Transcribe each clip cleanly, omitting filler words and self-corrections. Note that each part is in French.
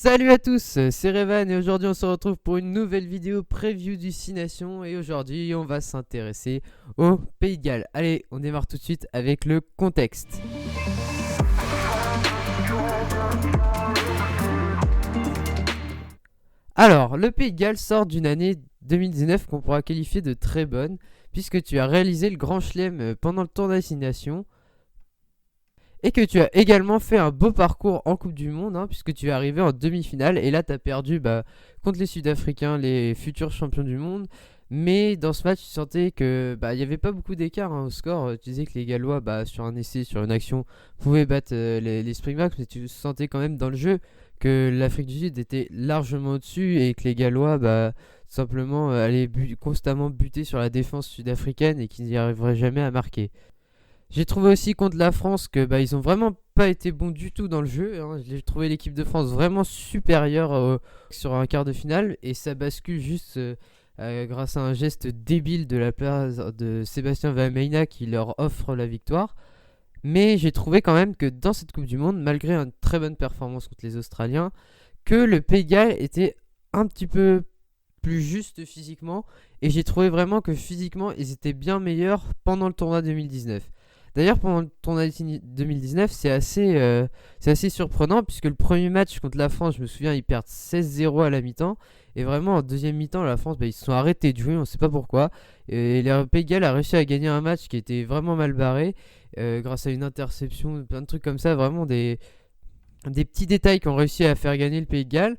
Salut à tous, c'est Revan et aujourd'hui on se retrouve pour une nouvelle vidéo preview du 6 Nations et aujourd'hui on va s'intéresser au Pays de Galles. Allez, on démarre tout de suite avec le contexte. Alors, le Pays de Galles sort d'une année 2019 qu'on pourra qualifier de très bonne puisque tu as réalisé le Grand Chelem pendant le tournoi des 6 Nations. Et que tu as également fait un beau parcours en Coupe du Monde, puisque tu es arrivé en demi-finale. Et là, tu as perdu contre les Sud-Africains, les futurs champions du monde. Mais dans ce match, tu sentais que il n'y avait pas beaucoup d'écart au score. Tu disais que les Gallois, sur un essai, sur une action, pouvaient battre les Springboks. Mais tu sentais quand même dans le jeu que l'Afrique du Sud était largement au-dessus et que les Gallois, simplement, allaient constamment buter sur la défense sud-africaine et qu'ils n'y arriveraient jamais à marquer. J'ai trouvé aussi contre la France que ils ont vraiment pas été bons du tout dans le jeu. J'ai trouvé l'équipe de France vraiment supérieure sur un quart de finale et ça bascule juste grâce à un geste débile de la part de Sébastien Vermeijna qui leur offre la victoire. Mais j'ai trouvé quand même que dans cette Coupe du Monde, malgré une très bonne performance contre les Australiens, que le Pays de Galles était un petit peu plus juste physiquement et j'ai trouvé vraiment que physiquement ils étaient bien meilleurs pendant le tournoi 2019. D'ailleurs, pendant le tournoi 2019, c'est assez surprenant puisque le premier match contre la France, je me souviens, ils perdent 16-0 à la mi-temps. Et vraiment, en deuxième mi-temps, la France, ils se sont arrêtés de jouer, on ne sait pas pourquoi. Et le Pays de Galles a réussi à gagner un match qui était vraiment mal barré grâce à une interception, plein de trucs comme ça, vraiment des petits détails qui ont réussi à faire gagner le Pays de Galles.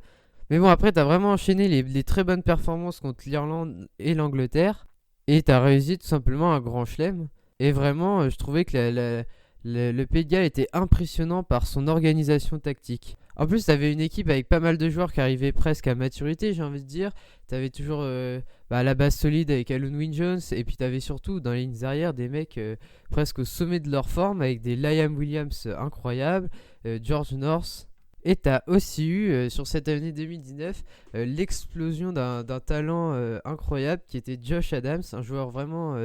Mais bon, après, tu as vraiment enchaîné les très bonnes performances contre l'Irlande et l'Angleterre. Et tu as réussi tout simplement un grand chelem. Et vraiment, je trouvais que le Pays de Galles était impressionnant par son organisation tactique. En plus, tu avais une équipe avec pas mal de joueurs qui arrivaient presque à maturité, j'ai envie de dire. Tu avais toujours la base solide avec Alun Wyn-Jones. Et puis tu avais surtout dans les lignes arrière des mecs presque au sommet de leur forme avec des Liam Williams incroyables, George North. Et tu as aussi eu sur cette année 2019 l'explosion d'un talent incroyable qui était Josh Adams, un joueur vraiment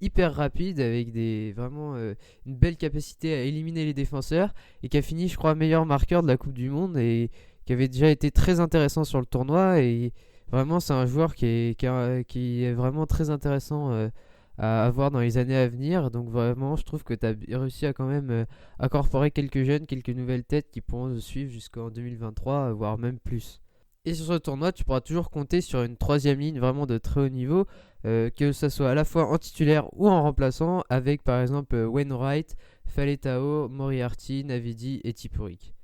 hyper rapide avec une belle capacité à éliminer les défenseurs et qui a fini, je crois, meilleur marqueur de la Coupe du Monde et qui avait déjà été très intéressant sur le tournoi. Et vraiment, c'est un joueur qui est vraiment très intéressant à avoir dans les années à venir. Donc vraiment, je trouve que tu as réussi à quand même incorporer quelques jeunes, quelques nouvelles têtes qui pourront suivre jusqu'en 2023, voire même plus. Et sur ce tournoi, tu pourras toujours compter sur une troisième ligne vraiment de très haut niveau, que ce soit à la fois en titulaire ou en remplaçant, avec par exemple Wainwright, Faletao, Moriarty, Navidi et Tipuric.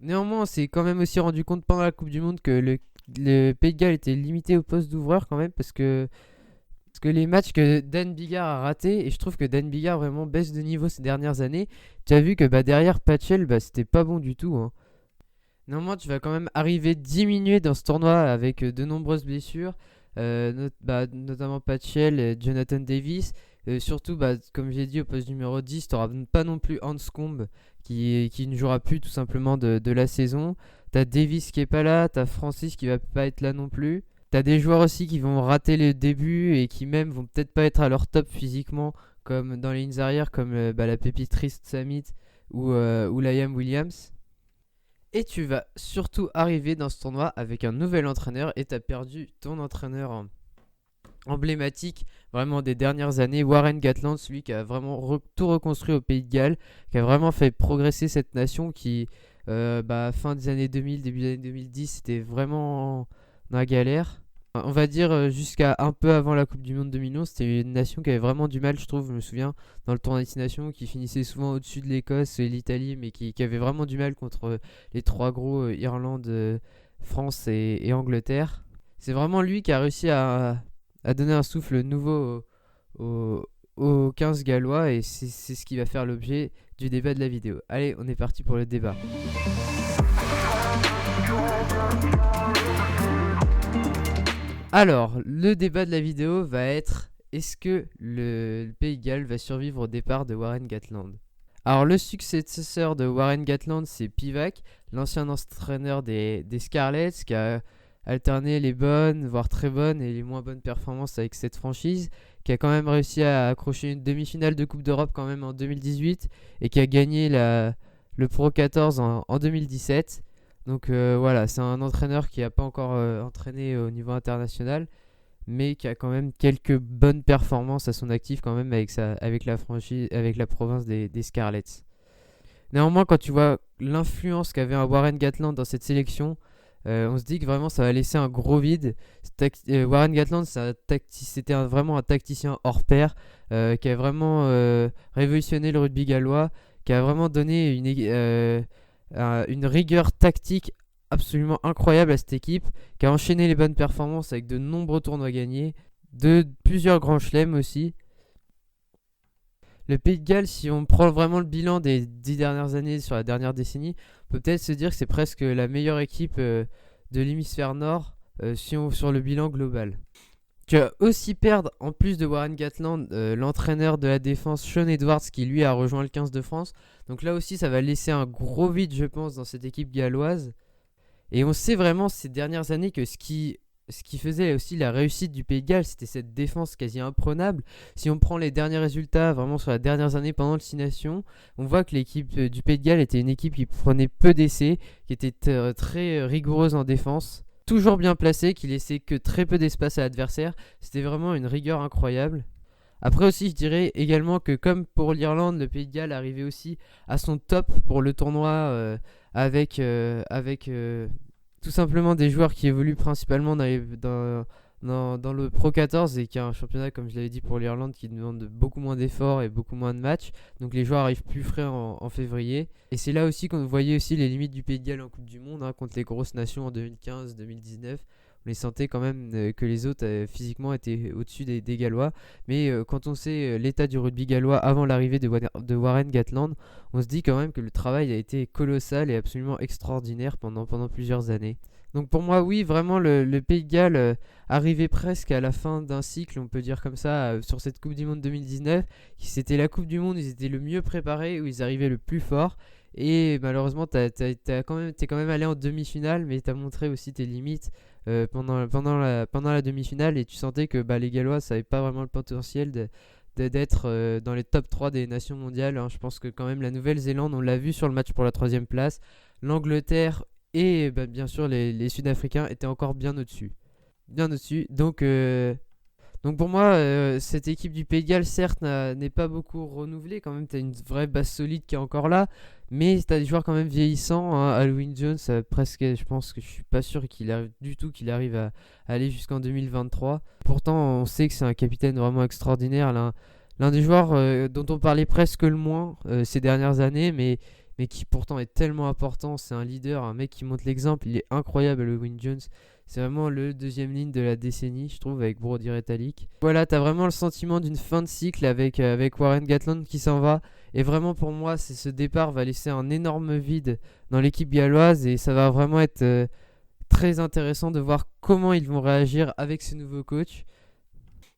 Néanmoins, on s'est quand même aussi rendu compte pendant la Coupe du Monde que le Pays de Galles était limité au poste d'ouvreur quand même, parce que les matchs que Dan Biggar a ratés, et je trouve que Dan Biggar vraiment baisse de niveau ces dernières années, tu as vu que derrière Patchell, c'était pas bon du tout. Néanmoins, tu vas quand même arriver diminué dans ce tournoi avec de nombreuses blessures, notamment Patchell et Jonathan Davis. Surtout, comme j'ai dit, au poste numéro 10, tu n'auras pas non plus Hanscombe qui ne jouera plus tout simplement de la saison. Tu as Davis qui est pas là, tu as Francis qui va pas être là non plus. Tu as des joueurs aussi qui vont rater le début et qui même vont peut-être pas être à leur top physiquement, comme dans les lignes arrière, comme la pépite Trist Samit ou Liam Williams. Et tu vas surtout arriver dans ce tournoi avec un nouvel entraîneur et tu as perdu ton entraîneur emblématique vraiment des dernières années, Warren Gatland, celui qui a vraiment tout reconstruit au Pays de Galles, qui a vraiment fait progresser cette nation qui, fin des années 2000, début des années 2010, c'était vraiment dans la galère. On va dire jusqu'à un peu avant la Coupe du Monde 2011, c'était une nation qui avait vraiment du mal, je trouve, je me souviens, dans le tournoi des nations, qui finissait souvent au-dessus de l'Écosse et l'Italie, mais qui avait vraiment du mal contre les trois gros, Irlande, France et Angleterre. C'est vraiment lui qui a réussi à donner un souffle nouveau aux 15 Gallois, et c'est ce qui va faire l'objet du débat de la vidéo. Allez, on est parti pour le débat. Alors, le débat de la vidéo va être: est-ce que le Pays de Galles va survivre au départ de Warren Gatland? Alors, le successeur de Warren Gatland, c'est Pivac, l'ancien entraîneur des Scarlets, qui a alterné les bonnes, voire très bonnes, et les moins bonnes performances avec cette franchise, qui a quand même réussi à accrocher une demi-finale de Coupe d'Europe quand même en 2018, et qui a gagné le Pro 14 en 2017. Donc voilà, c'est un entraîneur qui n'a pas encore entraîné au niveau international, mais qui a quand même quelques bonnes performances à son actif quand même avec la franchise, avec la province des Scarlets. Néanmoins, quand tu vois l'influence qu'avait un Warren Gatland dans cette sélection, on se dit que vraiment ça va laisser un gros vide. Warren Gatland, c'était vraiment un tacticien hors pair qui a vraiment révolutionné le rugby gallois, qui a vraiment donné une rigueur tactique absolument incroyable à cette équipe, qui a enchaîné les bonnes performances avec de nombreux tournois gagnés, de plusieurs grands chelems aussi. Le Pays de Galles, si on prend vraiment le bilan des 10 dernières années sur la dernière décennie, on peut peut-être se dire que c'est presque la meilleure équipe de l'hémisphère nord sur le bilan global. Tu vas aussi perdre, en plus de Warren Gatland, l'entraîneur de la défense Sean Edwards qui lui a rejoint le 15 de France. Donc là aussi ça va laisser un gros vide je pense dans cette équipe galloise. Et on sait vraiment ces dernières années que ce qui faisait aussi la réussite du Pays de Galles, c'était cette défense quasi imprenable. Si on prend les derniers résultats vraiment sur les dernières années pendant le 6 Nations, on voit que l'équipe du Pays de Galles était une équipe qui prenait peu d'essais, qui était très rigoureuse en défense, toujours bien placée, qui laissait que très peu d'espace à l'adversaire. C'était vraiment une rigueur incroyable. Après aussi, je dirais également que comme pour l'Irlande, le Pays de Galles arrivait aussi à son top pour le tournoi avec tout simplement des joueurs qui évoluent principalement dans le Pro 14 et qui est un championnat, comme je l'avais dit pour l'Irlande, qui demande beaucoup moins d'efforts et beaucoup moins de matchs. Donc les joueurs arrivent plus frais en février. Et c'est là aussi qu'on voyait aussi les limites du Pays de Galles en Coupe du Monde contre les grosses nations en 2015-2019. On les sentait quand même que les autres physiquement étaient au-dessus des Gallois. Mais quand on sait l'état du rugby gallois avant l'arrivée de Warren Gatland, on se dit quand même que le travail a été colossal et absolument extraordinaire pendant plusieurs années. Donc pour moi, oui, vraiment, le Pays de Galles arrivait presque à la fin d'un cycle, on peut dire comme ça, sur cette Coupe du Monde 2019. C'était la Coupe du Monde, ils étaient le mieux préparés, où ils arrivaient le plus fort. Et malheureusement, t'es quand même allé en demi-finale, mais t'as montré aussi tes limites pendant la demi-finale. Et tu sentais que les Gallois n'avaient pas vraiment le potentiel d'être dans les top 3 des nations mondiales. Je pense que quand même la Nouvelle-Zélande, on l'a vu sur le match pour la 3ème place. L'Angleterre et bien sûr les Sud-Africains étaient encore bien au-dessus. Bien au-dessus. Donc pour moi, cette équipe du Pays de Galles, certes, n'est pas beaucoup renouvelée. Quand même, tu as une vraie base solide qui est encore là. Mais tu as des joueurs quand même vieillissants. Alwyn Jones, presque, je pense que je suis pas sûr qu'il arrive à aller jusqu'en 2023. Pourtant, on sait que c'est un capitaine vraiment extraordinaire. L'un des joueurs dont on parlait presque le moins ces dernières années, mais qui pourtant est tellement important. C'est un leader, un mec qui montre l'exemple. Il est incroyable, Alwyn Jones. C'est vraiment le deuxième ligne de la décennie, je trouve, avec Brodie Retallick. Voilà, t'as vraiment le sentiment d'une fin de cycle avec Warren Gatland qui s'en va. Et vraiment, pour moi, ce départ va laisser un énorme vide dans l'équipe galloise. Et ça va vraiment être très intéressant de voir comment ils vont réagir avec ce nouveau coach.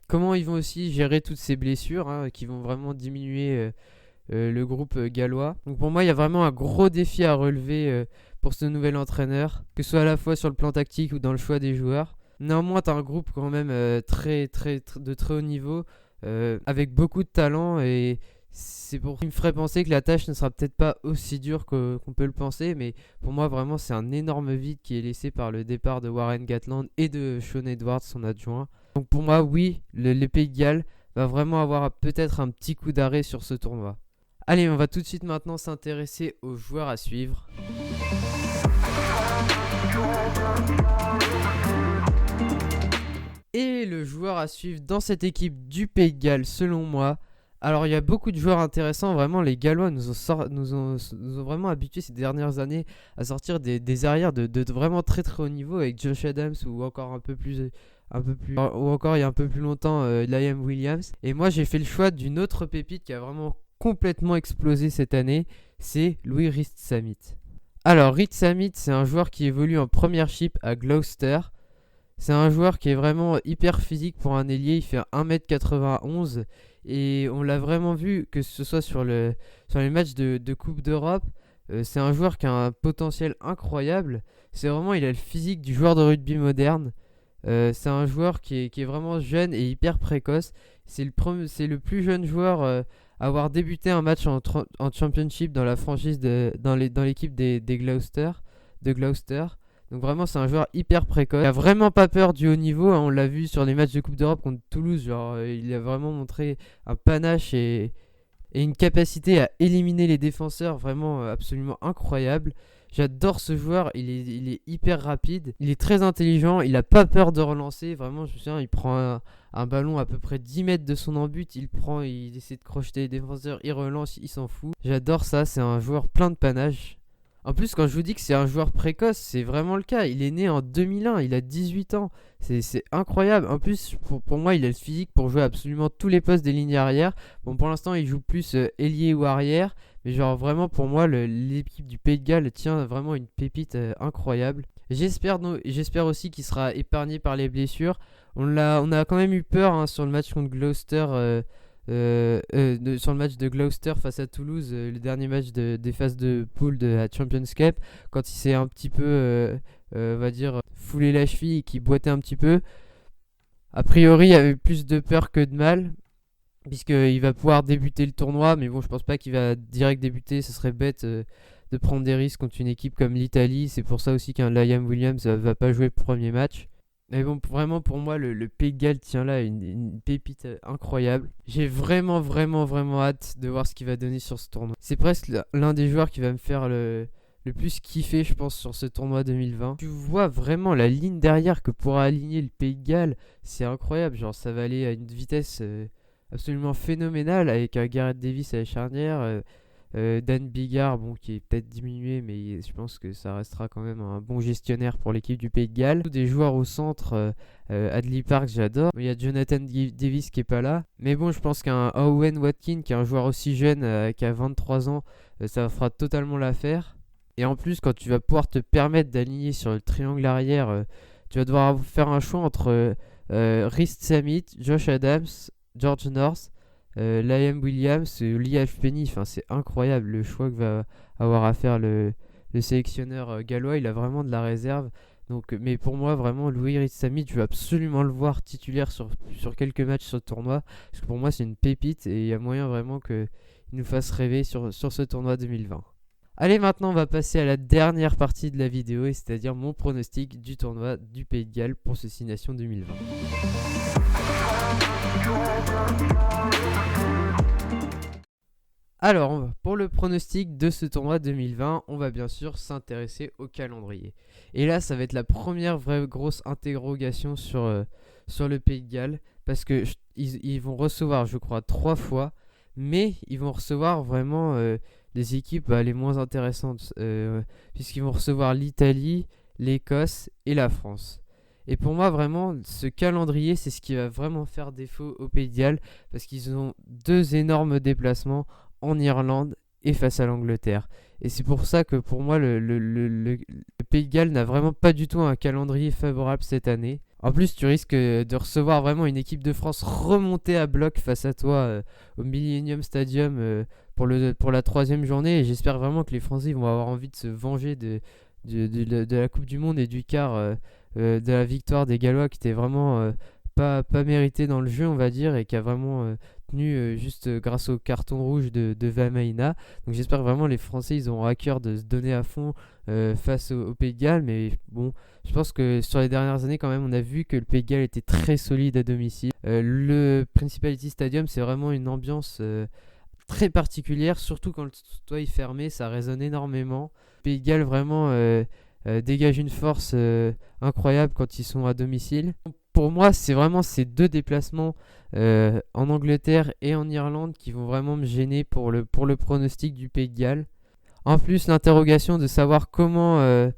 Comment ils vont aussi gérer toutes ces blessures qui vont vraiment diminuer le groupe gallois. Donc pour moi, il y a vraiment un gros défi à relever pour ce nouvel entraîneur, que ce soit à la fois sur le plan tactique ou dans le choix des joueurs. Néanmoins, tu as un groupe quand même de très haut niveau, avec beaucoup de talent, et c'est pour qui me ferait penser que la tâche ne sera peut-être pas aussi dure qu'on peut le penser, mais pour moi, vraiment, c'est un énorme vide qui est laissé par le départ de Warren Gatland et de Sean Edwards, son adjoint. Donc pour moi, oui, le Pays de Galles va vraiment avoir peut-être un petit coup d'arrêt sur ce tournoi. Allez, on va tout de suite maintenant s'intéresser aux joueurs à suivre. Et le joueur à suivre dans cette équipe du Pays de Galles, selon moi. Alors, il y a beaucoup de joueurs intéressants. Vraiment, les Gallois nous ont vraiment habitués ces dernières années à sortir des arrières de vraiment très haut niveau, avec Josh Adams ou encore ou encore il y a un peu plus longtemps Liam Williams. Et moi, j'ai fait le choix d'une autre pépite qui a vraiment complètement explosé cette année, c'est Louis Reed-Samit. Alors Reed-Samit, c'est un joueur qui évolue en Premiership à Gloucester. C'est un joueur qui est vraiment hyper physique pour un ailier, il fait 1m91 et on l'a vraiment vu que ce soit sur les matchs de Coupe d'Europe. C'est un joueur qui a un potentiel incroyable. Il a le physique du joueur de rugby moderne. C'est un joueur qui est vraiment jeune et hyper précoce. C'est le plus jeune joueur avoir débuté un match en Championship dans la franchise dans l'équipe des Gloucester. de Gloucester. Donc vraiment c'est un joueur hyper précoce. Il a vraiment pas peur du haut niveau, hein. On l'a vu sur les matchs de Coupe d'Europe contre Toulouse. Genre, il a vraiment montré un panache et une capacité à éliminer les défenseurs vraiment absolument incroyable. J'adore ce joueur, il est hyper rapide, il est très intelligent, il a pas peur de relancer. Vraiment, je me souviens, il prend un ballon à peu près 10 mètres de son embut, il essaie de crocheter les défenseurs, il relance, il s'en fout. J'adore ça, c'est un joueur plein de panache. En plus, quand je vous dis que c'est un joueur précoce, c'est vraiment le cas. Il est né en 2001, il a 18 ans. C'est incroyable. En plus, pour moi, il a le physique pour jouer absolument tous les postes des lignes arrière. Bon, pour l'instant, il joue plus ailier ou arrière. Mais genre, vraiment, pour moi, l'équipe du Pays de Galles tient vraiment une pépite incroyable. J'espère aussi qu'il sera épargné par les blessures. On a quand même eu peur, hein, sur le match contre Gloucester. Sur le match de Gloucester face à Toulouse, le dernier match des phases de poule de la Champions Cup, quand il s'est un petit peu, on va dire, foulé la cheville et qu'il boitait un petit peu. A priori, il y avait plus de peur que de mal, puisqu'il va pouvoir débuter le tournoi, mais bon, je pense pas qu'il va direct débuter. Ce serait bête de prendre des risques contre une équipe comme l'Italie. C'est pour ça aussi qu'un Liam Williams va pas jouer le premier match. Mais bon, vraiment pour moi, le Pays de Galles tient là une pépite incroyable. J'ai vraiment hâte de voir ce qu'il va donner sur ce tournoi. C'est presque l'un des joueurs qui va me faire le plus kiffer, je pense, sur ce tournoi 2020. Tu vois vraiment la ligne derrière que pourra aligner le Pays de Galles. C'est incroyable, genre ça va aller à une vitesse absolument phénoménale, avec Gareth Davis à la charnière. Dan Biggar, bon, qui est peut-être diminué, mais je pense que ça restera quand même un bon gestionnaire pour l'équipe du Pays de Galles. Des joueurs au centre, Adley Parks, j'adore. Il y a Jonathan Davis qui est pas là. Mais bon, je pense qu'un Owen Watkins, qui est un joueur aussi jeune, qui a 23 ans, ça fera totalement l'affaire. Et en plus, quand tu vas pouvoir te permettre d'aligner sur le triangle arrière, tu vas devoir faire un choix entre Rhys Samit, Josh Adams, George North, Liam Williams, Lee Halfpenny. Enfin, c'est incroyable le choix que va avoir à faire le sélectionneur gallois. Il a vraiment de la réserve. Donc, mais pour moi, vraiment, Louis Rhys-Samit, je veux absolument le voir titulaire sur quelques matchs sur le tournoi. Parce que pour moi, c'est une pépite et il y a moyen vraiment qu'il nous fasse rêver sur ce tournoi 2020. Allez, maintenant, on va passer à la dernière partie de la vidéo, et c'est-à-dire mon pronostic du tournoi du Pays de Galles pour ce 6 Nations 2020. Alors, pour le pronostic de ce tournoi 2020, on va bien sûr s'intéresser au calendrier. Et là, ça va être la première vraie grosse interrogation sur le Pays de Galles, parce que ils vont recevoir, je crois, 3 fois, mais ils vont recevoir vraiment des équipes les moins intéressantes, puisqu'ils vont recevoir l'Italie, l'Écosse et la France. Et pour moi, vraiment, ce calendrier, c'est ce qui va vraiment faire défaut au Pays de Galles, parce qu'ils ont 2 énormes déplacements en Irlande et face à l'Angleterre. Et c'est pour ça que pour moi, le Pays de Galles n'a vraiment pas du tout un calendrier favorable cette année. En plus, tu risques de recevoir vraiment une équipe de France remontée à bloc face à toi au Millennium Stadium pour la 3e journée. Et j'espère vraiment que les Français vont avoir envie de se venger de la Coupe du Monde et du quart de la victoire des Gallois, qui était vraiment pas mérité dans le jeu, on va dire, et qui a vraiment tenu juste grâce au carton rouge de Vamaina. Donc j'espère vraiment les Français, ils auront à cœur de se donner à fond face au Pays de Galles. Mais bon, je pense que sur les dernières années quand même, on a vu que le Pays de Galles était très solide à domicile. Le Principality Stadium, c'est vraiment une ambiance très particulière, surtout quand le toit est fermé, ça résonne énormément. Le Pays de Galles vraiment dégage une force incroyable quand ils sont à domicile. Pour moi, c'est vraiment ces 2 déplacements en Angleterre et en Irlande qui vont vraiment me gêner pour le pronostic du Pays de Galles. En plus, l'interrogation de savoir comment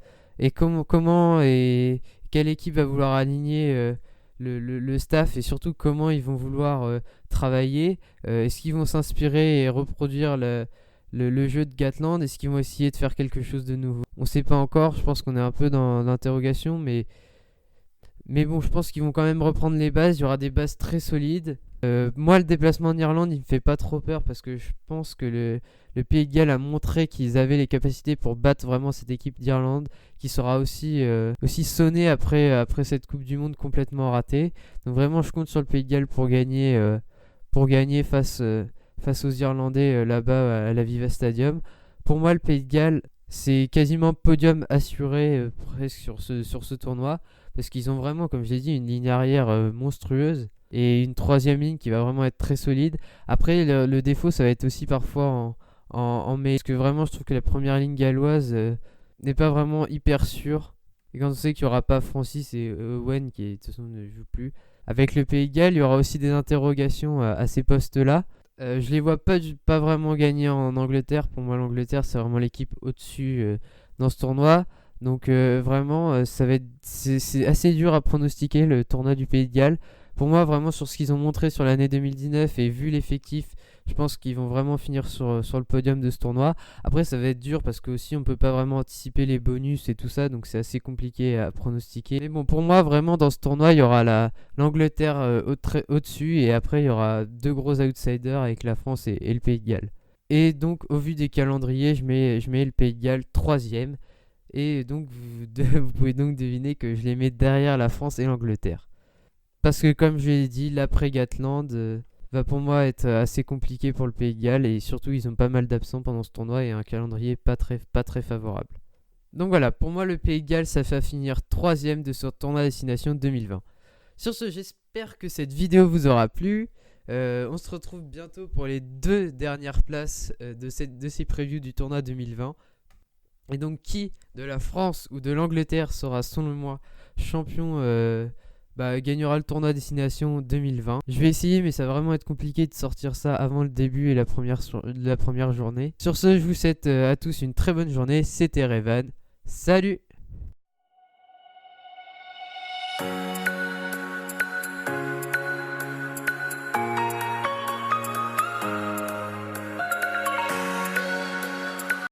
et quelle équipe va vouloir aligner le staff, et surtout comment ils vont vouloir travailler. Est-ce qu'ils vont s'inspirer et reproduire le jeu de Gatland? Est-ce qu'ils vont essayer de faire quelque chose de nouveau? On ne sait pas encore, je pense qu'on est un peu dans l'interrogation, mais bon, je pense qu'ils vont quand même reprendre les bases. Il y aura des bases très solides. Moi, le déplacement en Irlande, il me fait pas trop peur, parce que je pense que le Pays de Galles a montré qu'ils avaient les capacités pour battre vraiment cette équipe d'Irlande, qui sera aussi sonnée après cette Coupe du Monde complètement ratée. Donc vraiment, je compte sur le Pays de Galles pour gagner face aux Irlandais là-bas à l'Aviva Stadium. Pour moi, le Pays de Galles C'est quasiment podium assuré presque sur ce tournoi. Parce qu'ils ont vraiment, comme je l'ai dit, une ligne arrière monstrueuse. Et une troisième ligne qui va vraiment être très solide. Après, le défaut, ça va être aussi parfois en mai. Parce que vraiment, je trouve que la première ligne galloise n'est pas vraiment hyper sûre. Et quand on sait qu'il n'y aura pas Francis et Owen qui de toute façon ne jouent plus. Avec le Pays de Galles, il y aura aussi des interrogations à ces postes-là. Je les vois pas vraiment gagner en Angleterre. Pour moi, l'Angleterre, c'est vraiment l'équipe au-dessus dans ce tournoi. Donc vraiment, c'est assez dur à pronostiquer le tournoi du Pays de Galles. Pour moi, vraiment, sur ce qu'ils ont montré sur l'année 2019 et vu l'effectif, je pense qu'ils vont vraiment finir sur le podium de ce tournoi. Après, ça va être dur parce que aussi on peut pas vraiment anticiper les bonus et tout ça, donc c'est assez compliqué à pronostiquer. Mais bon, pour moi, vraiment, dans ce tournoi, il y aura l'Angleterre au-dessus et après, il y aura deux gros outsiders avec la France et le Pays de Galles. Et donc, au vu des calendriers, je mets le Pays de Galles troisième. Et donc, vous pouvez donc deviner que je les mets derrière la France et l'Angleterre. Parce que comme je l'ai dit, l'après-Gatland va pour moi être assez compliqué pour le Pays de Galles. Et surtout, ils ont pas mal d'absents pendant ce tournoi et un calendrier pas très favorable. Donc voilà, pour moi, le Pays de Galles, ça fait finir troisième de ce tournoi Destination 2020. Sur ce, j'espère que cette vidéo vous aura plu. On se retrouve bientôt pour les deux dernières places de ces previews du tournoi 2020. Et donc qui de la France ou de l'Angleterre sera selon moi champion gagnera le tournoi Destination 2020. Je vais essayer mais ça va vraiment être compliqué de sortir ça avant le début et la première journée. Sur ce, je vous souhaite à tous une très bonne journée. C'était Revan. Salut!